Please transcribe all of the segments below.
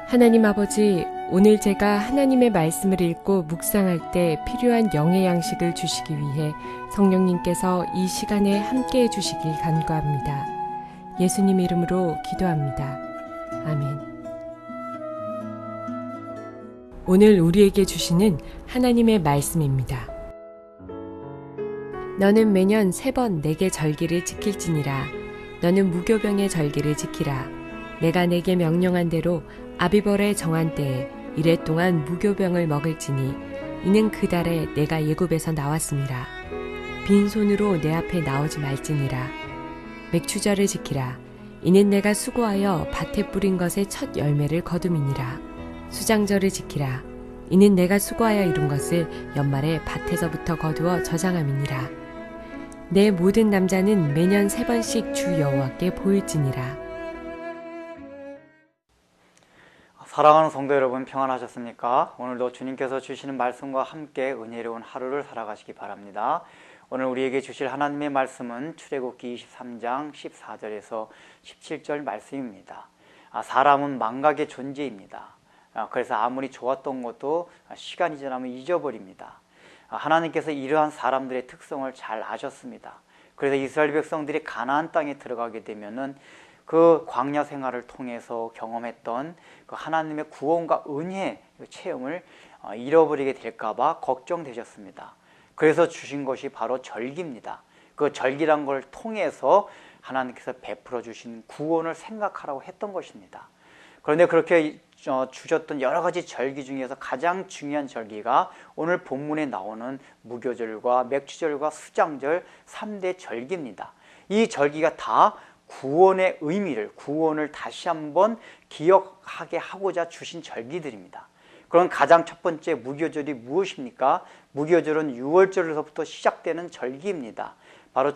하나님 아버지, 오늘 제가 하나님의 말씀을 읽고 묵상할 때 필요한 영의 양식을 주시기 위해 성령님께서 이 시간에 함께해 주시길 간구합니다. 예수님 이름으로 기도합니다. 아멘. 오늘 우리에게 주시는 하나님의 말씀입니다. 너는 매년 3번 내게 절기를 지킬지니라. 너는 무교병의 절기를 지키라. 내가 내게 명령한 대로 아비벌의 정한 때에 이래 동안 무교병을 먹을지니 이는 그 달에 내가 애굽에서 나왔음이라. 빈손으로 내 앞에 나오지 말지니라. 맥추절을 지키라. 이는 내가 수고하여 밭에 뿌린 것의 첫 열매를 거둠이니라. 수장절을 지키라. 이는 내가 수고하여 이룬 것을 연말에 밭에서부터 거두어 저장함이니라. 내 모든 남자는 매년 3번씩 주 여호와께 보일지니라. 사랑하는 성도 여러분, 평안하셨습니까? 오늘도 주님께서 주시는 말씀과 함께 은혜로운 하루를 살아가시기 바랍니다. 오늘 우리에게 주실 하나님의 말씀은 출애굽기 23장 14절에서 17절 말씀입니다. 사람은 망각의 존재입니다. 그래서 아무리 좋았던 것도 시간이 지나면 잊어버립니다. 하나님께서 이러한 사람들의 특성을 잘 아셨습니다. 그래서 이스라엘 백성들이 가나안 땅에 들어가게 되면은 그 광야 생활을 통해서 경험했던 그 하나님의 구원과 은혜의 체험을 잃어버리게 될까봐 걱정되셨습니다. 그래서 주신 것이 바로 절기입니다. 그 절기란 걸 통해서 하나님께서 베풀어 주신 구원을 생각하라고 했던 것입니다. 그런데 그렇게 주셨던 여러 가지 절기 중에서 가장 중요한 절기가 오늘 본문에 나오는 무교절과 맥추절과 수장절 3대 절기입니다. 이 절기가 다 구원의 의미를, 구원을 다시 한번 기억하게 하고자 주신 절기들입니다. 그럼 가장 첫 번째 무교절이 무엇입니까? 무교절은 6월절에서부터 시작되는 절기입니다. 바로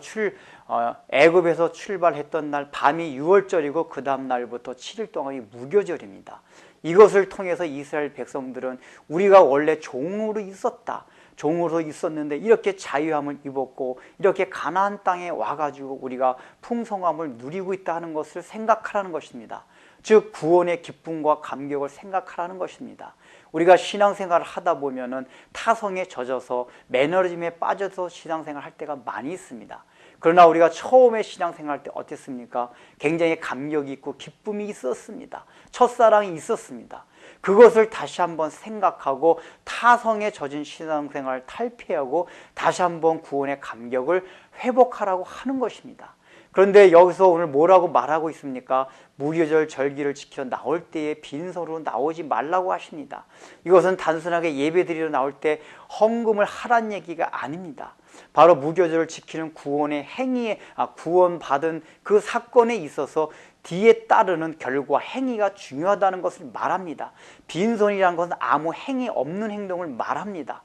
애굽에서 출발했던 날 밤이 6월절이고 그 다음 날부터 7일 동안이 무교절입니다. 이것을 통해서 이스라엘 백성들은 우리가 원래 종으로 있었다, 종으로 있었는데 이렇게 자유함을 입었고 이렇게 가나안 땅에 와가지고 우리가 풍성함을 누리고 있다 하는 것을 생각하라는 것입니다. 즉 구원의 기쁨과 감격을 생각하라는 것입니다. 우리가 신앙생활을 하다 보면은 타성에 젖어서 매너리즘에 빠져서 신앙생활을 할 때가 많이 있습니다. 그러나 우리가 처음에 신앙생활 할 때 어땠습니까? 굉장히 감격이 있고 기쁨이 있었습니다. 첫사랑이 있었습니다. 그것을 다시 한번 생각하고 타성에 젖은 신앙생활을 탈피하고 다시 한번 구원의 감격을 회복하라고 하는 것입니다. 그런데 여기서 오늘 뭐라고 말하고 있습니까? 무교절 절기를 지켜 나올 때에 빈손으로 나오지 말라고 하십니다. 이것은 단순하게 예배드리러 나올 때 헌금을 하란 얘기가 아닙니다. 바로 무교절을 지키는 구원의 행위에, 구원받은 그 사건에 있어서 뒤에 따르는 결과, 행위가 중요하다는 것을 말합니다. 빈손이라는 것은 아무 행위 없는 행동을 말합니다.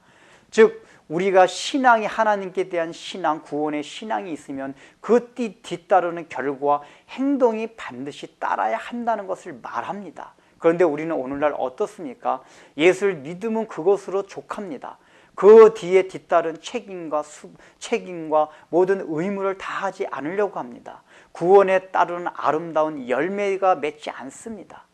즉 우리가 신앙이, 하나님께 대한 신앙, 구원의 신앙이 있으면 그 뒤따르는 결과, 행동이 반드시 따라야 한다는 것을 말합니다. 그런데 우리는 오늘날 어떻습니까? 예수를 믿으면 그것으로 족합니다. 그 뒤에 뒤따른 책임과 모든 의무를 다하지 않으려고 합니다. 구원에 따르는 아름다운 열매가 맺지 않습니다.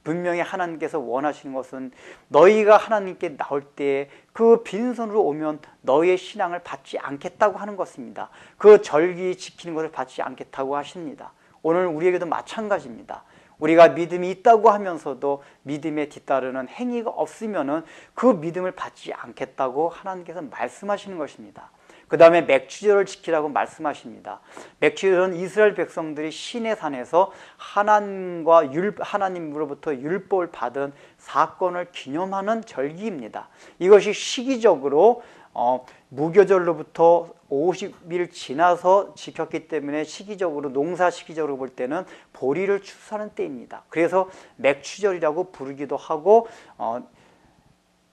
분명히 하나님께서 원하시는 것은 너희가 하나님께 나올 때 그 빈손으로 오면 너희의 신앙을 받지 않겠다고 하는 것입니다. 그 절기 지키는 것을 받지 않겠다고 하십니다. 오늘 우리에게도 마찬가지입니다. 우리가 믿음이 있다고 하면서도 믿음에 뒤따르는 행위가 없으면은 그 믿음을 받지 않겠다고 하나님께서 말씀하시는 것입니다. 그 다음에 맥추절을 지키라고 말씀하십니다. 맥추절은 이스라엘 백성들이 시내 산에서 하나님으로부터 율법을 받은 사건을 기념하는 절기입니다. 이것이 시기적으로 무교절로부터 50일 지나서 지켰기 때문에 시기적으로, 농사 시기적으로 볼 때는 보리를 추수하는 때입니다. 그래서 맥추절이라고 부르기도 하고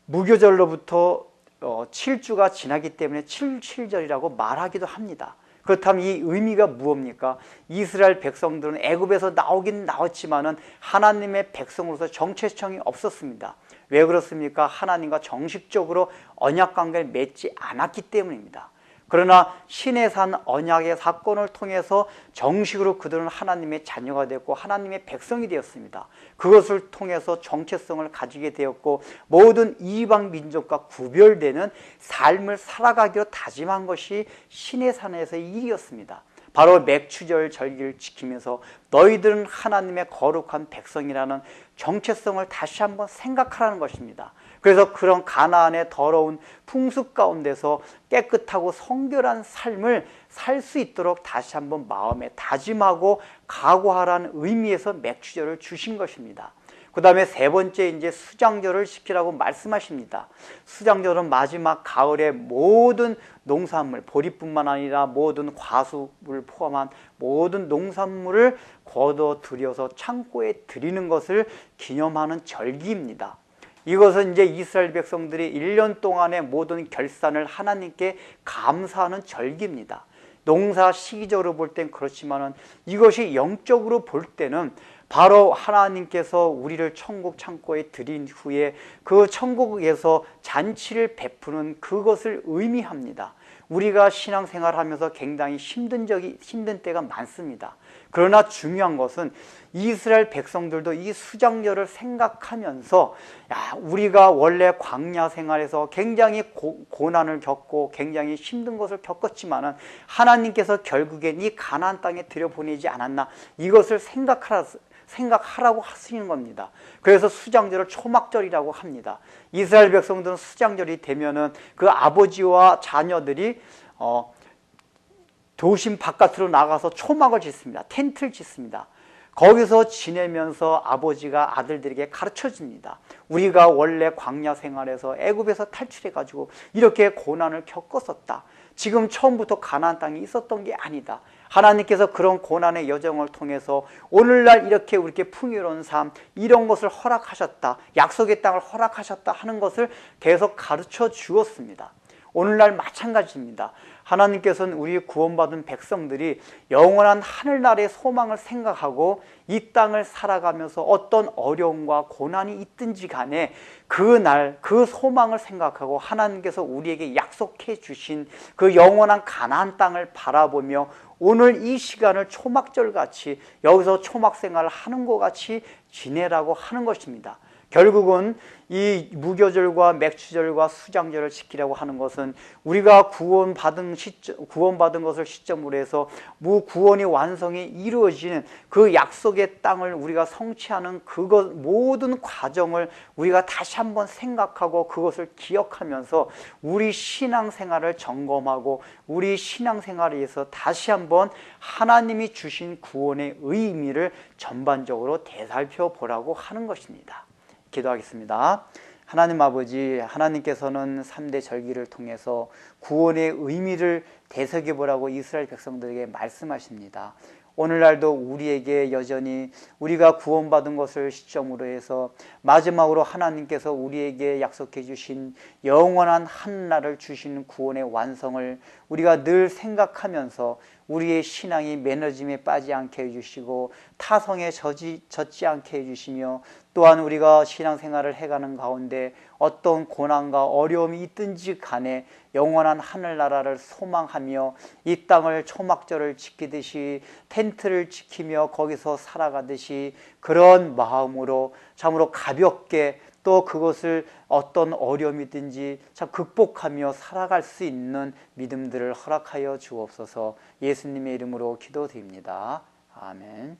무교절로부터 7주가 지나기 때문에 7절이라고 말하기도 합니다. 그렇다면 이 의미가 무엇입니까? 이스라엘 백성들은 애굽에서 나오긴 나왔지만은 하나님의 백성으로서 정체성이 없었습니다. 왜 그렇습니까? 하나님과 정식적으로 언약 관계를 맺지 않았기 때문입니다. 그러나 시내산 언약의 사건을 통해서 정식으로 그들은 하나님의 자녀가 되었고 하나님의 백성이 되었습니다. 그것을 통해서 정체성을 가지게 되었고 모든 이방 민족과 구별되는 삶을 살아가기로 다짐한 것이 시내산에서의 일이었습니다. 바로 맥추절 절기를 지키면서 너희들은 하나님의 거룩한 백성이라는 정체성을 다시 한번 생각하라는 것입니다. 그래서 그런 가나안의 더러운 풍습 가운데서 깨끗하고 성결한 삶을 살 수 있도록 다시 한번 마음에 다짐하고 각오하라는 의미에서 맥추절을 주신 것입니다. 그 다음에 세 번째 이제 수장절을 지키라고 말씀하십니다. 수장절은 마지막 가을에 모든 농산물, 보리뿐만 아니라 모든 과수를 포함한 모든 농산물을 거둬 들여서 창고에 드리는 것을 기념하는 절기입니다. 이것은 이제 이스라엘 백성들이 1년 동안의 모든 결산을 하나님께 감사하는 절기입니다. 농사 시기적으로 볼 땐 그렇지만은 이것이 영적으로 볼 때는 바로 하나님께서 우리를 천국 창고에 드린 후에 그 천국에서 잔치를 베푸는 그것을 의미합니다. 우리가 신앙생활하면서 굉장히 힘든 때가 많습니다. 그러나 중요한 것은 이스라엘 백성들도 이 수장절을 생각하면서 우리가 원래 광야 생활에서 굉장히 고난을 겪고 굉장히 힘든 것을 겪었지만은 하나님께서 결국엔 이 가나안 땅에 들여보내지 않았나, 이것을 생각하라고 하시는 겁니다. 그래서 수장절을 초막절이라고 합니다. 이스라엘 백성들은 수장절이 되면은 그 아버지와 자녀들이 도심 바깥으로 나가서 초막을 짓습니다. 텐트를 짓습니다. 거기서 지내면서 아버지가 아들들에게 가르쳐 줍니다. 우리가 원래 광야 생활에서 애굽에서 탈출해 가지고 이렇게 고난을 겪었었다. 지금 처음부터 가나안 땅에 있었던 게 아니다. 하나님께서 그런 고난의 여정을 통해서 오늘날 이렇게 우리에게 풍요로운 삶, 이런 것을 허락하셨다, 약속의 땅을 허락하셨다 하는 것을 계속 가르쳐 주었습니다. 오늘날 마찬가지입니다. 하나님께서는 우리 구원받은 백성들이 영원한 하늘나라의 소망을 생각하고 이 땅을 살아가면서 어떤 어려움과 고난이 있든지 간에 그날 그 소망을 생각하고 하나님께서 우리에게 약속해 주신 그 영원한 가나안 땅을 바라보며 오늘 이 시간을 초막절같이 여기서 초막생활을 하는 것 같이 지내라고 하는 것입니다. 결국은 이 무교절과 맥추절과 수장절을 지키라고 하는 것은 우리가 구원받은 것을 시점으로 해서 구원의 완성이 이루어지는 그 약속의 땅을 우리가 성취하는 그것 모든 과정을 우리가 다시 한번 생각하고 그것을 기억하면서 우리 신앙생활을 점검하고 우리 신앙생활에 의해서 다시 한번 하나님이 주신 구원의 의미를 전반적으로 되살펴 보라고 하는 것입니다. 기도하겠습니다. 하나님 아버지, 하나님께서는 3대 절기를 통해서 구원의 의미를 되새겨보라고 이스라엘 백성들에게 말씀하십니다. 오늘날도 우리에게 여전히 우리가 구원받은 것을 시점으로 해서 마지막으로 하나님께서 우리에게 약속해 주신 영원한 한날을 주시는 구원의 완성을 우리가 늘 생각하면서 우리의 신앙이 매너짐에 빠지지 않게 해주시고 타성에 젖지 않게 해주시며 또한 우리가 신앙생활을 해가는 가운데 어떤 고난과 어려움이 있든지 간에 영원한 하늘나라를 소망하며 이 땅을 초막절을 지키듯이 텐트를 지키며 거기서 살아가듯이 그런 마음으로 참으로 가볍게 또 그것을 어떤 어려움이든지 참 극복하며 살아갈 수 있는 믿음들을 허락하여 주옵소서. 예수님의 이름으로 기도드립니다. 아멘.